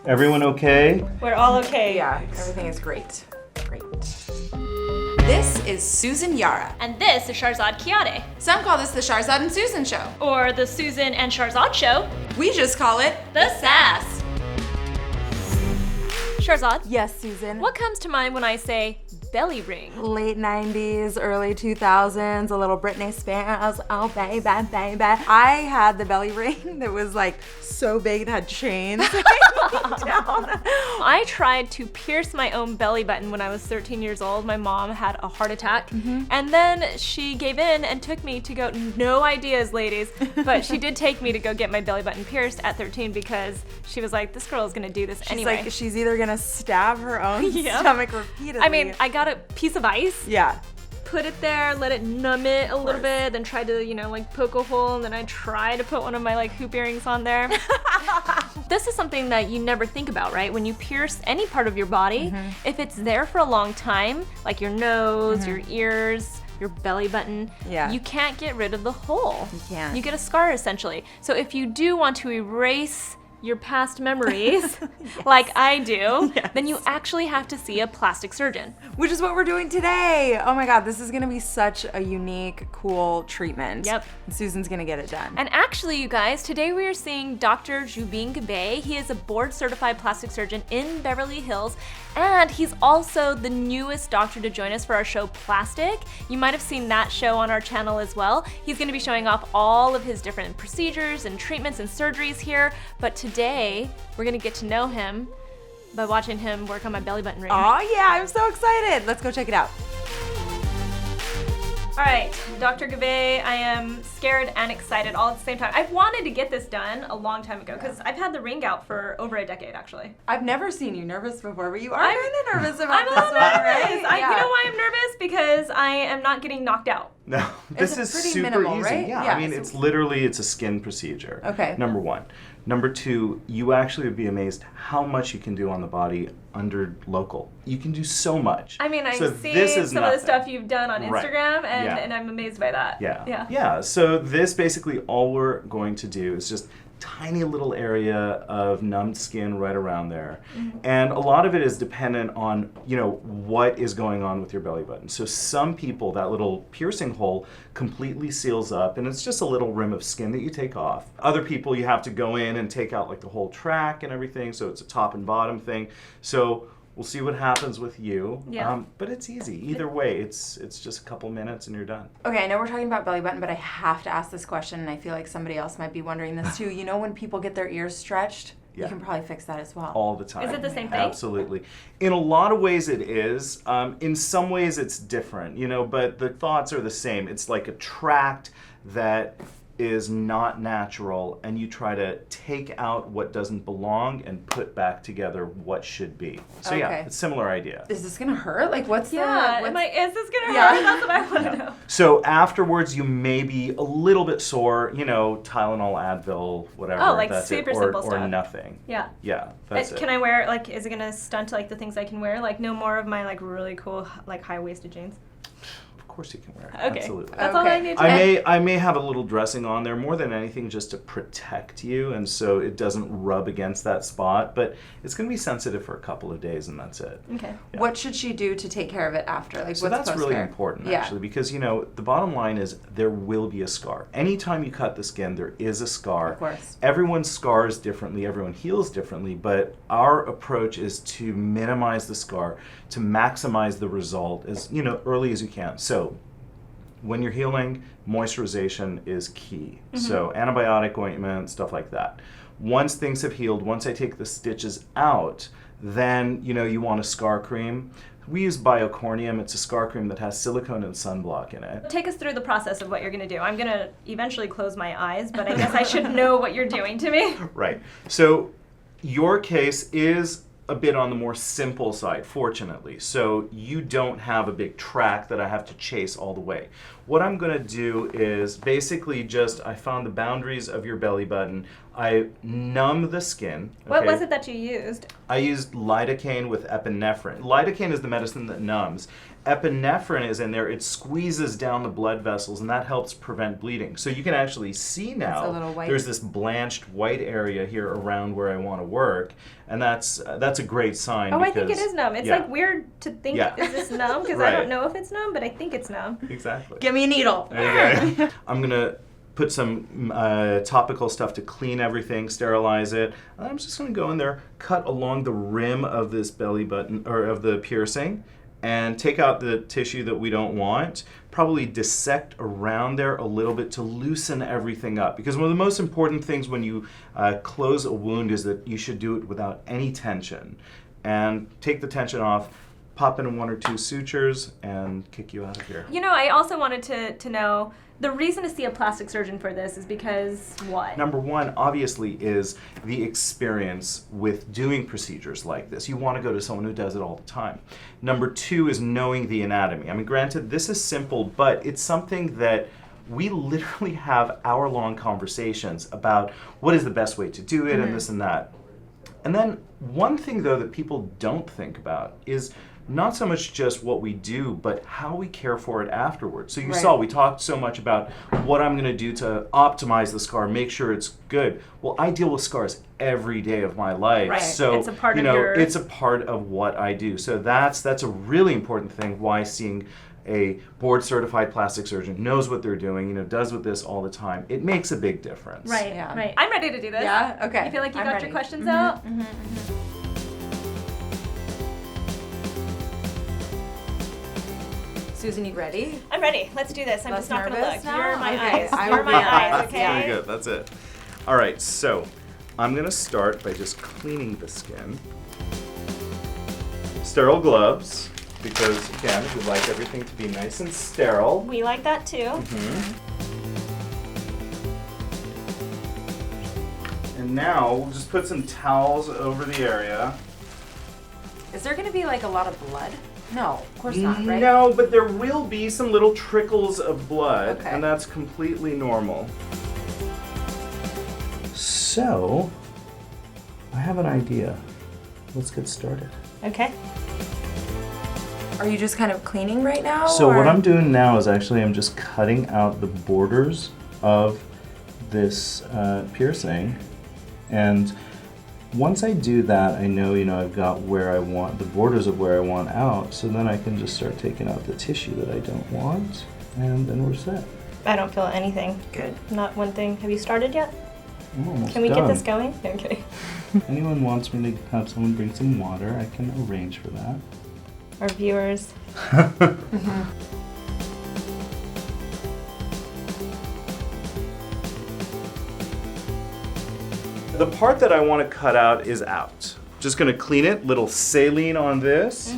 Everyone okay? We're all okay. Yeah, everything is great. Great. This is Susan Yara. And this is Sharzad Kiade. Some call this the Sharzad and Susan Show. Or the Susan and Sharzad Show. We just call it The SASS. Sharzad, Yes, Susan. what comes to mind when I say belly ring? Late 90s, early 2000s, a little Britney Spears, oh baby, baby. I had the belly ring that was like so big it had chains down. I tried to pierce my own belly button when I was 13 years old. My mom had a heart attack, and then she gave in and took me to go, no ideas, ladies, but she did take me to go get my belly button pierced at 13 because she was like, this girl is gonna do this anyway. She's like, she's either gonna stab her own Yeah. stomach repeatedly. I mean, I got a piece of ice, yeah. put it there, let it numb it a little bit, then tried to, like poke a hole, and then I tried to put one of my like hoop earrings on there. This is something that you never think about, right? When you pierce any part of your body, if it's there for a long time, like your nose, your ears, your belly button, Yeah. you can't get rid of the hole. You can't. You get a scar essentially. So if you do want to erase your past memories, like I do, then you actually have to see a plastic surgeon. Which is what we're doing today. Oh my God, this is gonna be such a unique, cool treatment. Yep. And Susan's gonna get it done. And actually, you guys, today we are seeing Dr. Joubin Gabbay. He is a board-certified plastic surgeon in Beverly Hills, and he's also the newest doctor to join us for our show Plastic. You might have seen that show on our channel as well. He's gonna be showing off all of his different procedures and treatments and surgeries here, but today we're gonna get to know him by watching him work on my belly button ring. Oh yeah, I'm so excited. Let's go check it out. All right, Dr. Gabbay, I am scared and excited all at the same time. I've wanted to get this done a long time ago because I've had the ring out for over a decade, actually. I've never seen you nervous before, but you are I'm- kind of nervous about I'm a this little one, nervous. right? You know why I'm nervous? Because I am not getting knocked out. No, this It's is pretty super minimal, easy. right? Yeah, Yeah, I mean, so- it's a skin procedure. Okay. Number one. Number two, you actually would be amazed how much you can do on the body under local. You can do so much. I mean, I So see this is some of the nothing. stuff you've done on Right. Instagram, and, Yeah. and I'm amazed by that. Yeah. Yeah. So this basically all we're going to do is just tiny little area of numbed skin right around there. And a lot of it is dependent on, what is going on with your belly button. So some people, that little piercing hole completely seals up and it's just a little rim of skin that you take off. Other people, you have to go in and take out like the whole track and everything. So it's a top and bottom thing. So we'll see what happens with you. Yeah. But it's easy. Either way, it's just a couple minutes and you're done. Okay, I know we're talking about belly button, but I have to ask this question, and I feel like somebody else might be wondering this too. You know when people get their ears stretched? Yeah. You can probably fix that as well. All the time. Is it the same thing? Absolutely. In a lot of ways it is. In some ways it's different, but the thoughts are the same. It's like a tract that is not natural, and you try to take out what doesn't belong and put back together what should be. So yeah, Okay. it's a similar idea. Is this gonna hurt? Like, what's Yeah. the... Is this gonna Yeah. hurt? That's what I want to know. So afterwards you may be a little bit sore, Tylenol, Advil, whatever. Oh, like that's super it. simple or stuff. nothing. Yeah. Yeah, that's it. Can I wear, is it gonna stunt like the things I can wear? Like no more of my really cool high-waisted jeans? Of course you can wear it. Okay. Absolutely. That's all I Okay. need to know. I may have a little dressing on there more than anything just to protect you, and so it doesn't rub against that spot, but it's going to be sensitive for a couple of days and that's it. Okay. Yeah. What should she do to take care of it after? Like, So what's that's really post-care? important Yeah. actually, because the bottom line is there will be a scar. Anytime you cut the skin, there is a scar. Of course. Everyone scars differently, everyone heals differently, but our approach is to minimize the scar, to maximize the result as early as you can. So when you're healing, moisturization is key. So antibiotic ointment, stuff like that. Once things have healed, once I take the stitches out, then you want a scar cream. We use Biocornium. It's a scar cream that has silicone and sunblock in it. Take us through the process of what you're gonna do. I'm gonna eventually close my eyes, but I guess I should know what you're doing to me. Right. So your case is a bit on the more simple side, fortunately. So you don't have a big track that I have to chase all the way. What I'm going to do is basically I found the boundaries of your belly button. I numb the skin. What okay? was it that you used? I used lidocaine with epinephrine. Lidocaine is the medicine that numbs, epinephrine is in there, it squeezes down the blood vessels, and that helps prevent bleeding. So you can actually see now a little white. there's this blanched white area here around where I want to work, and that's a great sign. Oh, because, I think it is numb. It's yeah. like weird to think, Yeah. is this numb? Because I Right. don't know if it's numb, but I think it's numb. Exactly. Give me a needle. There you go. I'm gonna put some topical stuff to clean everything, sterilize it. I'm just gonna go in there, cut along the rim of this belly button, or of the piercing, and take out the tissue that we don't want. Probably dissect around there a little bit to loosen everything up. Because one of the most important things when you close a wound is that you should do it without any tension. And take the tension off, pop in 1 or 2 sutures, and kick you out of here. You know, I also wanted to know, the reason to see a plastic surgeon for this is because what? Number one, obviously, is the experience with doing procedures like this. You want to go to someone who does it all the time. Number 2 is knowing the anatomy. I mean, granted, this is simple, but it's something that we literally have hour-long conversations about what is the best way to do it and this and that. And then one thing, though, that people don't think about is not so much just what we do, but how we care for it afterwards. So you saw, we talked so much about what I'm going to do to optimize the scar, make sure it's good. Well, I deal with scars every day of my life. Right. So, It's a part you of know, your... it's a part of what I do. So that's a really important thing, why seeing a board-certified plastic surgeon knows what they're doing, you know, does with this all the time. It makes a big difference. Right, Yeah. right. I'm ready to do this. Yeah? Okay. You feel like you I'm got ready. your questions out? Susan, you ready? I'm ready. Let's do this. I'm Less just not going to nervous look. now? You're my Okay. eyes. I You're will my be eyes, honest. okay? Very good, that's it. All right, so I'm gonna start by just cleaning the skin. Sterile gloves, because again, we like everything to be nice and sterile. We like that too. And now we'll just put some towels over the area. Is there going to be like a lot of blood? No, of course not, right? No, but there will be some little trickles of blood, Okay. and that's completely normal. So, I have an idea. Let's get started. Okay. Are you just kind of cleaning right now? So or? what I'm doing now is actually I'm just cutting out the borders of this piercing, and once I do that, I know, you know, I've got where I want, the borders of where I want out, so then I can just start taking out the tissue that I don't want, and then we're set. I don't feel anything. Good. Not one thing. Have you started yet? I'm almost Can we get done. this going? Okay. Anyone wants me to have someone bring some water, I can arrange for that. Our viewers. The part that I want to cut out is out. Just going to clean it, little saline on this.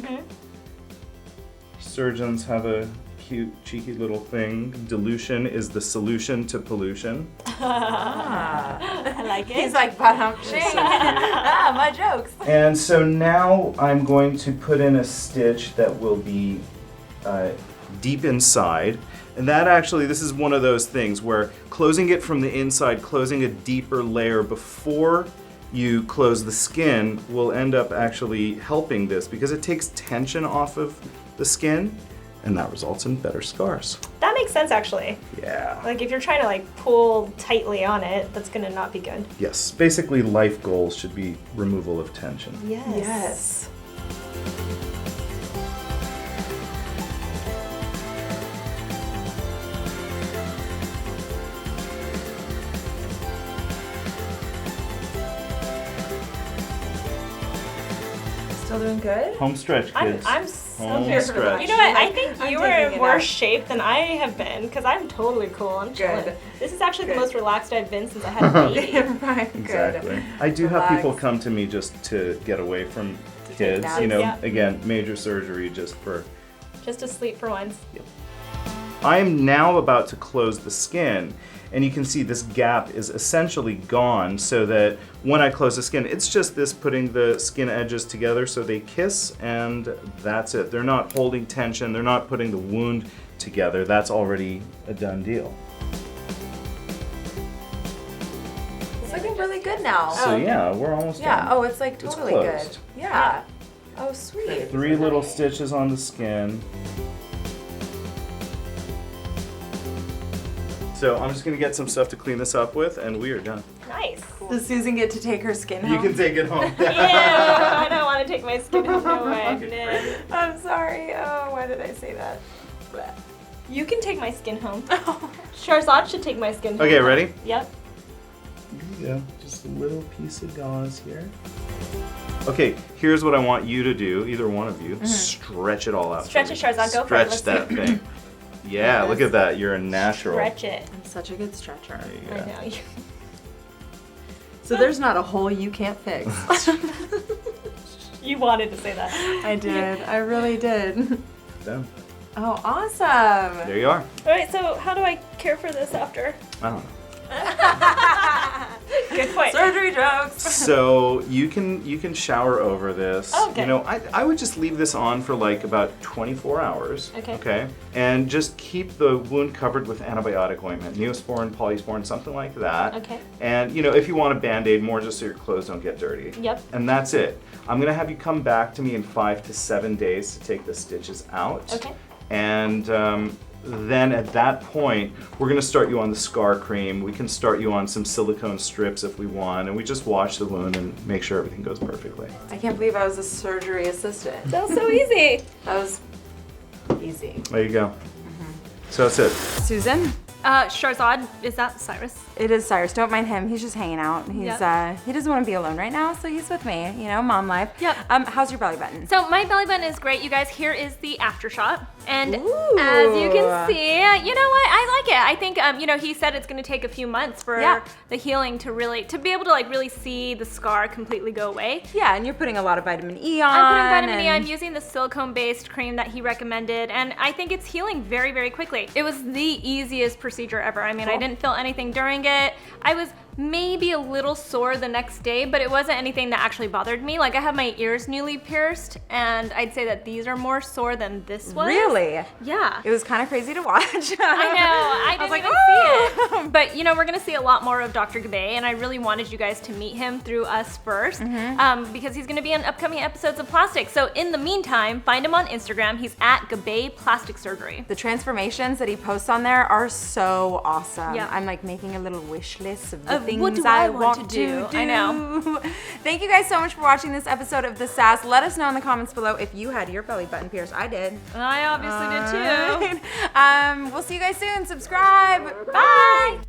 Surgeons have a cute, cheeky little thing. Dilution is the solution to pollution. I like it. He's like, but I'm my jokes. And so now I'm going to put in a stitch that will be deep inside. And that actually, this is one of those things where closing it from the inside, closing a deeper layer before you close the skin will end up actually helping this because it takes tension off of the skin and that results in better scars. That makes sense, actually. Yeah. Like if you're trying to like pull tightly on it, that's gonna not be good. Yes, basically life goals should be removal of tension. Yes. Still doing good? Home stretch, kids. I'm so Home here stretch. for that. You know what? I think I'm you taking are in it worse out. shape than I have been because I'm totally cool. I'm chilling. Good. This is actually Good. the most relaxed I've been since I had a baby. Right, Exactly. good. I do have people Relax. come to me just to get away from take kids. naps. You know, Yeah. again, major surgery just for. Just to sleep for once. I am now about to close the skin, and you can see this gap is essentially gone so that when I close the skin, it's just this putting the skin edges together so they kiss, and that's it. They're not holding tension, they're not putting the wound together. That's already a done deal. It's looking really good now. So yeah, we're almost Yeah, done. oh, it's like It's totally good. closed. Yeah. Oh, sweet. 3 little stitches on the skin. So I'm just gonna get some stuff to clean this up with, and we are done. Nice. Does Susan get to take her skin home? You can take it home. Ew, I don't want to take my skin home. No way. Okay. No. I'm sorry. Oh, why did I say that? You can take my skin home. Sharzad should take my skin home. Okay, ready? Yep. Yeah, just a little piece of gauze here. Okay, here's what I want you to do, either one of you. Stretch it all out. Stretch it, Sharzad. Go for it. Stretch that thing. Yeah, look at that. You're a natural. Stretch it. I'm such a good stretcher. There you I go. know. So there's not a hole you can't fix. You wanted to say that. I did. I really did. Done. Oh, awesome. There you are. All right, so how do I care for this after? I don't know. Good point. Surgery jokes. So you can shower over this. Okay. You know, I would just leave this on for like about 24 hours. Okay. Okay. And just keep the wound covered with antibiotic ointment, Neosporin, Polysporin, something like that. Okay. And you know, if you want a Band-Aid, more just so your clothes don't get dirty. Yep. And that's it. I'm gonna have you come back to me in 5 to 7 days to take the stitches out. Okay. And then at that point, we're gonna start you on the scar cream. We can start you on some silicone strips if we want, and we just wash the wound and make sure everything goes perfectly. I can't believe I was a surgery assistant. That was so easy. That was easy. There you go. So that's it. Susan? Sharzad, is that Cyrus? It is Cyrus. Don't mind him. He's just hanging out. He's Yep. he doesn't want to be alone right now, so he's with me. You know, mom life. Yep. How's your belly button? So my belly button is great, you guys. Here is the after shot. And Ooh. as you can see, you know what? I like it. I think, you know, he said it's going to take a few months for the healing to be able to like really see the scar completely go away. Yeah, and you're putting a lot of vitamin E on. I'm putting vitamin E. and- I'm using the silicone-based cream that he recommended, and I think it's healing very, very quickly. It was the easiest procedure ever. I mean, I didn't feel anything during it. I was maybe a little sore the next day, but it wasn't anything that actually bothered me. Like, I have my ears newly pierced, and I'd say that these are more sore than this was. Really? Yeah. It was kind of crazy to watch. I know. I didn't like, even see it. But you know, we're gonna see a lot more of Dr. Gabbay, and I really wanted you guys to meet him through us first, because he's gonna be in upcoming episodes of Plastic. So in the meantime, find him on Instagram. He's at Gabbay Plastic Surgery. The transformations that he posts on there are so awesome. Yeah. I'm like making a little wish list of the things what do I I want want to to do? I know. Thank you guys so much for watching this episode of The SASS. Let us know in the comments below if you had your belly button pierced. I did. I obviously did too. We'll see you guys soon. Subscribe. Bye.